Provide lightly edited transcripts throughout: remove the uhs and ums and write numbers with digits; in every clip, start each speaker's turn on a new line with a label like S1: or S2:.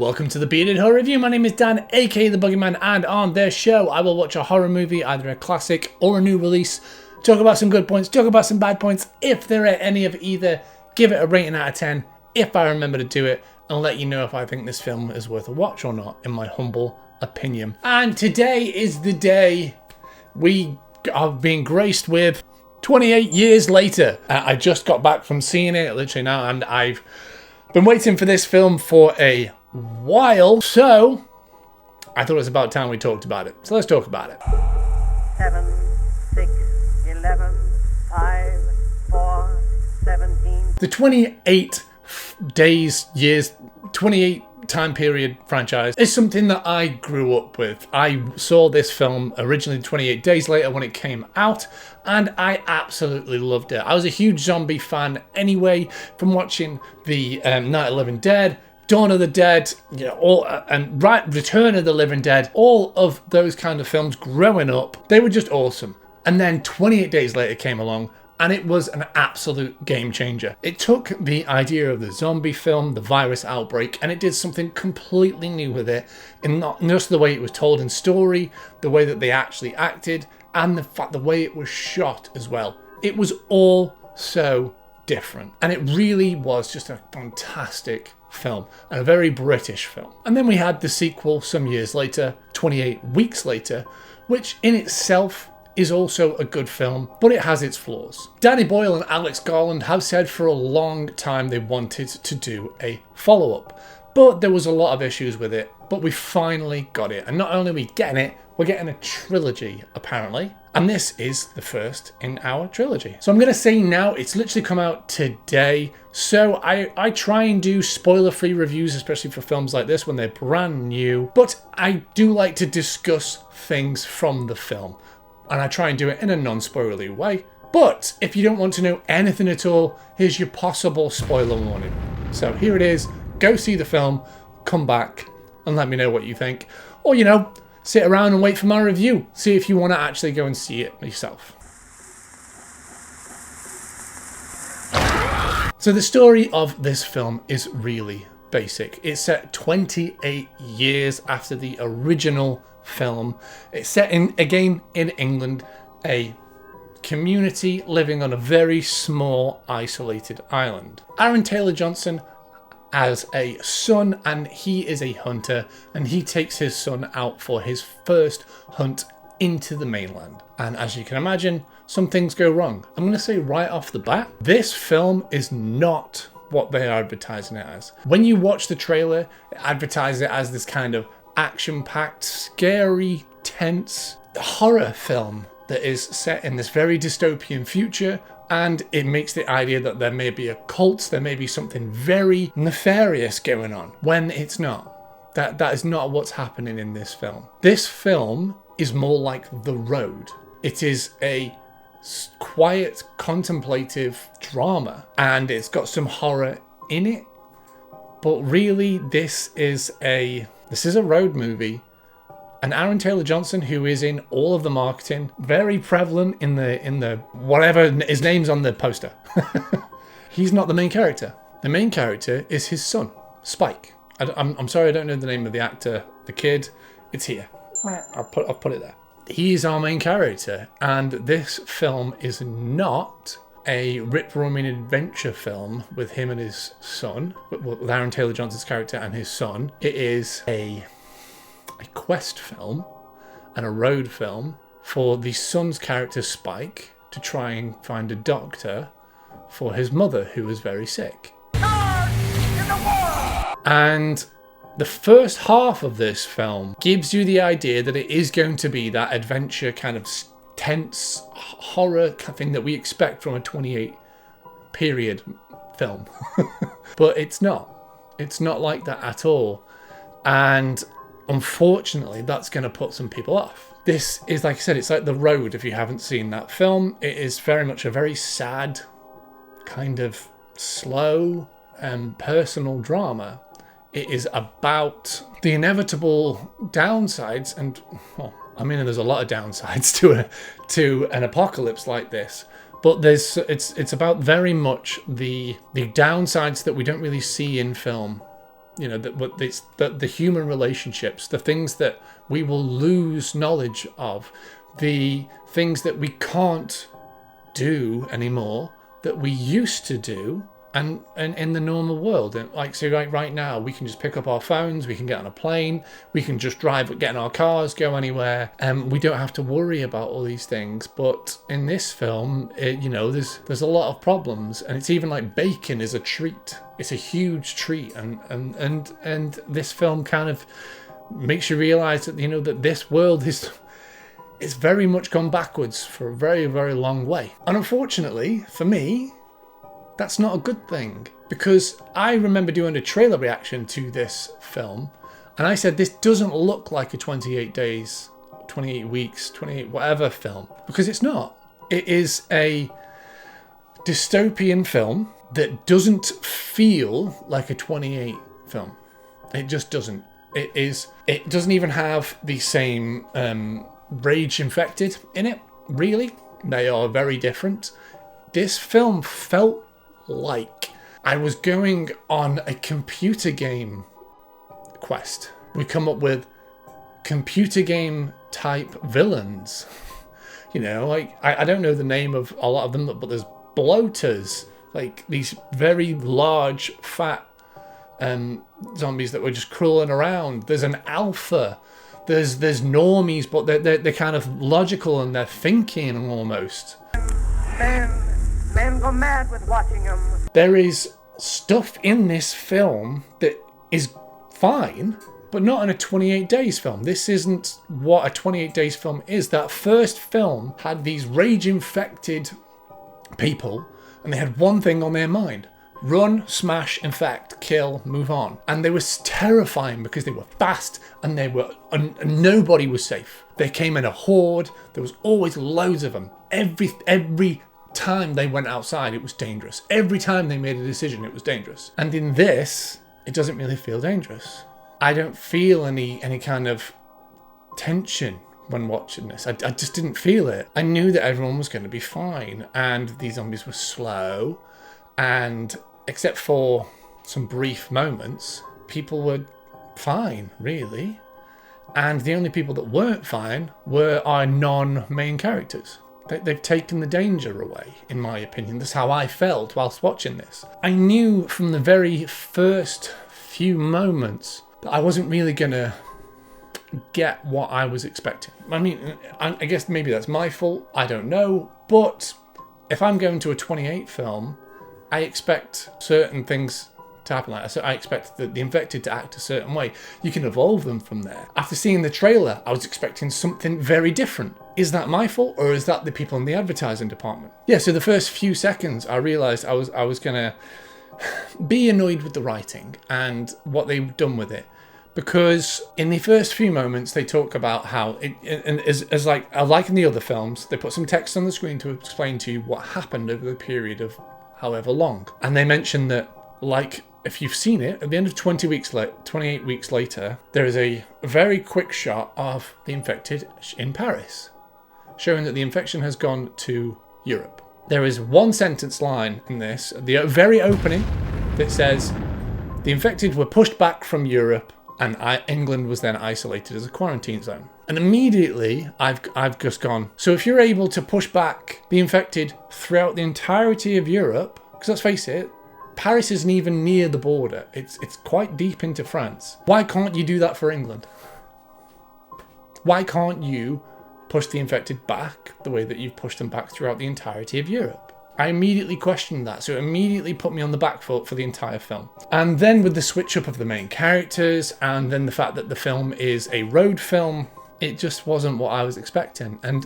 S1: welcome to the Bearded Horror Review. My name is Dan, aka the Boogey Man, and on this show I will watch a horror movie, either a classic or a new release, talk about some good points, talk about some bad points, if there are any of either, give it a rating out of 10, if I remember to do it, and let you know if I think this film is worth a watch or not, in my humble opinion. And today is the day we are being graced with 28 years later. I just got back from seeing it literally now, and I've been waiting for this film for a while, so I thought it was about time we talked about it. So let's talk about it.
S2: 7, 6, 11, 5, 4, 17.
S1: The 28 28 time period franchise is something that I grew up with. I saw this film originally 28 days later when it came out, and I absolutely loved it. I was a huge zombie fan anyway, from watching the Night of the Living Dead, Dawn of the Dead, Return of the Living Dead, all of those kind of films growing up. They were just awesome. And then 28 days later came along, and it was an absolute game changer. It took the idea of the zombie film, the virus outbreak, and it did something completely new with it, in not just the way it was told in story, the way that they actually acted, and the way it was shot as well. It was all so different, and it really was just a fantastic film, and a very British film. And then we had the sequel some years later, 28 weeks later, which in itself is also a good film, but it has its flaws. Danny Boyle and Alex Garland have said for a long time they wanted to do a follow-up, but there was a lot of issues with it, but we finally got it. And not only are we getting it, we're getting a trilogy, apparently. And this is the first in our trilogy. So I'm going to say now, it's literally come out today. So I try and do spoiler-free reviews, especially for films like this when they're brand new. But I do like to discuss things from the film, and I try and do it in a non-spoilery way. But if you don't want to know anything at all, here's your possible spoiler warning. So here it is. Go see the film, come back, and let me know what you think. Or, sit around and wait for my review. See if you want to actually go and see it yourself. So the story of this film is really basic. It's set 28 years after the original film. It's set in England, a community living on a very small, isolated island. Aaron Taylor-Johnson has a son, and he is a hunter, and he takes his son out for his first hunt into the mainland. And as you can imagine, some things go wrong. I'm going to say right off the bat, this film is not what they are advertising it as. When you watch the trailer, it advertises it as this kind of action-packed, scary, tense horror film that is set in this very dystopian future, and it makes the idea that there may be a cult, there may be something very nefarious going on, when it's not. That is not what's happening in this film. This film is more like The Road. It is a quiet, contemplative drama, and it's got some horror in it, but really this is a road movie. And Aaron Taylor-Johnson, who is in all of the marketing, very prevalent in the whatever his name's on the poster. He's not the main character. The main character is his son, Spike. I'm sorry, I don't know the name of the actor, the kid. It's here. I'll put it there. He's our main character, and this film is not a rip-roaring adventure film with him and his son, with Aaron Taylor-Johnson's character and his son. It is a quest film and a road film for the son's character Spike to try and find a doctor for his mother, who is very sick. And the first half of this film gives you the idea that it is going to be that adventure kind of tense horror thing that we expect from a 28 period film. But it's not like that at all, and unfortunately that's going to put some people off. This is, like I said, it's like The Road. If you haven't seen that film, it is very much a very sad, kind of slow and personal drama. It is about the inevitable downsides, and there's a lot of downsides to an apocalypse like this. But it's about very much the downsides that we don't really see in film You know, that what it's the human relationships, the things that we will lose knowledge of, the things that we can't do anymore that we used to do, and in the normal world. And like, so right now we can just pick up our phones, we can get on a plane, we can just drive, get in our cars, go anywhere, and we don't have to worry about all these things. But in this film, you know, there's a lot of problems, and it's even like bacon is a treat. It's a huge treat, and this film kind of makes you realize that, you know, that this world is very much gone backwards for a very, very long way. And unfortunately for me, that's not a good thing, because I remember doing a trailer reaction to this film, and I said this doesn't look like a 28 days, 28 weeks, 28 whatever film, because it's not. It is a dystopian film that doesn't feel like a 28 film. It just doesn't. It doesn't even have the same rage infected in it, really. They are very different. This film felt like I was going on a computer game quest. We come up with computer game type villains. You know, like, I don't know the name of a lot of them, but there's bloaters, like these very large, fat zombies that were just crawling around. There's an alpha. There's normies, but they're kind of logical and they're thinking almost. Men go mad with watching them. There is stuff in this film that is fine, but not in a 28 days film. This isn't what a 28 days film is. That first film had these rage-infected people, and they had one thing on their mind: run, smash, infect, kill, move on. And they were terrifying because they were fast, and and nobody was safe. They came in a horde. There was always loads of them. Every time they went outside, it was dangerous. Every time they made a decision, it was dangerous. And in this, it doesn't really feel dangerous. I don't feel any kind of tension when watching this. I just didn't feel it. I knew that everyone was going to be fine, and these zombies were slow, and except for some brief moments, people were fine, really. And the only people that weren't fine were our non-main characters. They've taken the danger away, in my opinion. That's how I felt whilst watching this. I knew from the very first few moments that I wasn't really gonna get what I was expecting. I mean, I guess maybe that's my fault, I don't know. But if I'm going to a 28 film, I expect certain things to happen like that. So I expect the infected to act a certain way. You can evolve them from there. After seeing the trailer, I was expecting something very different. Is that my fault, or is that the people in the advertising department? Yeah, so the first few seconds I realised I was gonna be annoyed with the writing and what they've done with it. Because in the first few moments they talk about how as like in the other films, they put some text on the screen to explain to you what happened over the period of however long. And they mention that, like, if you've seen it, at the end of 28 weeks later, there is a very quick shot of the infected in Paris, showing that the infection has gone to Europe. There is one sentence line in this, the very opening, that says, the infected were pushed back from Europe, and England was then isolated as a quarantine zone. And immediately, I've just gone, so if you're able to push back the infected throughout the entirety of Europe, because let's face it, Paris isn't even near the border. It's quite deep into France. Why can't you do that for England? Why can't you push the infected back the way that you've pushed them back throughout the entirety of Europe? I immediately questioned that, so it immediately put me on the back foot for the entire film. And then with the switch up of the main characters, and then the fact that the film is a road film, it just wasn't what I was expecting. And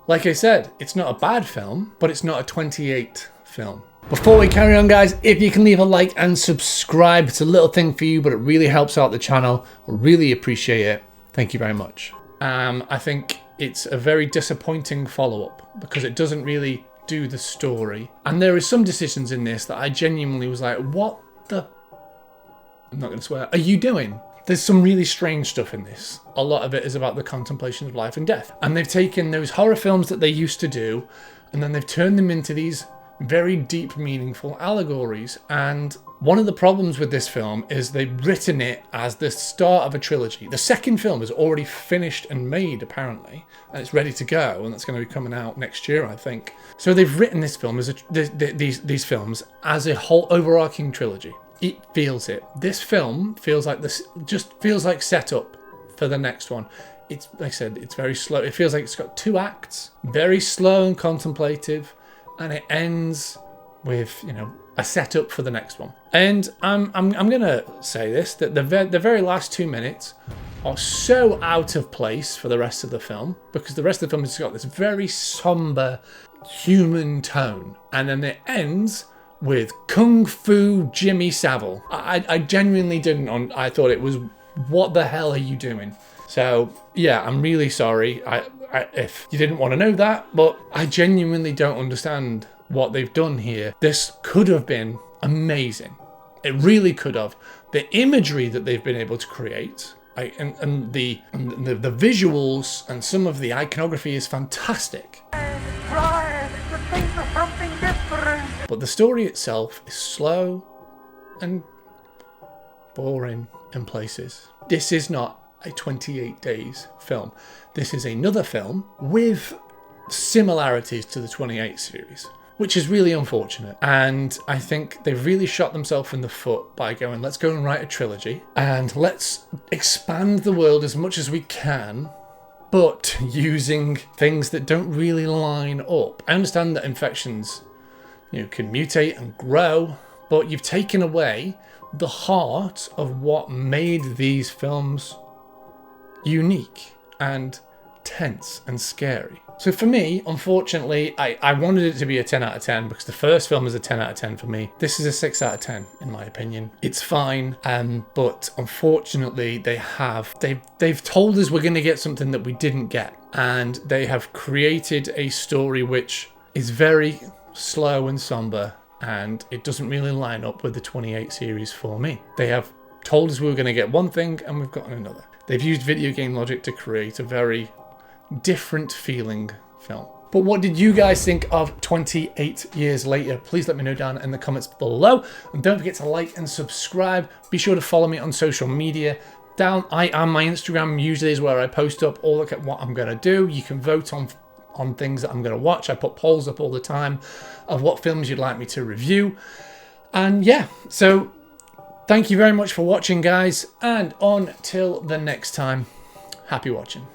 S1: like I said, it's not a bad film, but it's not a 28 film. Before we carry on, guys, if you can leave a like and subscribe, it's a little thing for you, but it really helps out the channel. I really appreciate it. Thank you very much. I think it's a very disappointing follow-up because it doesn't really do the story. And there is some decisions in this that I genuinely was like, what the... I'm not going to swear. Are you doing? There's some really strange stuff in this. A lot of it is about the contemplation of life and death. And they've taken those horror films that they used to do, and then they've turned them into these very deep, meaningful allegories. And one of the problems with this film is they've written it as the start of a trilogy. The second film is already finished and made, apparently, and it's ready to go, and that's going to be coming out next year, I think. So they've written this film as these films as a whole overarching trilogy. It feels it. This film feels like this, just feels like setup for the next one. It's, like I said, it's very slow. It feels like it's got 2 acts, very slow and contemplative, and it ends with, you know, a setup for the next one. And I'm gonna say this, that the very last 2 minutes are so out of place for the rest of the film, because the rest of the film has got this very somber human tone, and then it ends with Kung Fu Jimmy Savile. I genuinely didn't. I thought it was, what the hell are you doing? So yeah, I'm really sorry if you didn't want to know that, but I genuinely don't understand what they've done here. This could have been amazing. It really could have. The imagery that they've been able to create, and the visuals and some of the iconography is fantastic. But the story itself is slow and boring in places. This is not a 28 Days film. This is another film with similarities to the 28 series, which is really unfortunate. And I think they've really shot themselves in the foot by going, let's go and write a trilogy and let's expand the world as much as we can, but using things that don't really line up. I understand that infections, you know, can mutate and grow, but you've taken away the heart of what made these films unique and tense and scary. So for me, unfortunately, I wanted it to be a 10 out of 10 because the first film is a 10 out of 10 for me. This is a 6 out of 10 in my opinion. It's fine, but unfortunately they've told us we're going to get something that we didn't get, and they have created a story which is very slow and somber, and it doesn't really line up with the 28 series for me. They have told us we were going to get one thing and we've gotten another. They've used video game logic to create a very different feeling film. But what did you guys think of 28 Years Later? Please let me know down in the comments below. And don't forget to like and subscribe. Be sure to follow me on social media. My Instagram usually is where I post up all look at what I'm going to do. You can vote on things that I'm going to watch. I put polls up all the time of what films you'd like me to review. And yeah, so thank you very much for watching, guys. And until the next time, happy watching.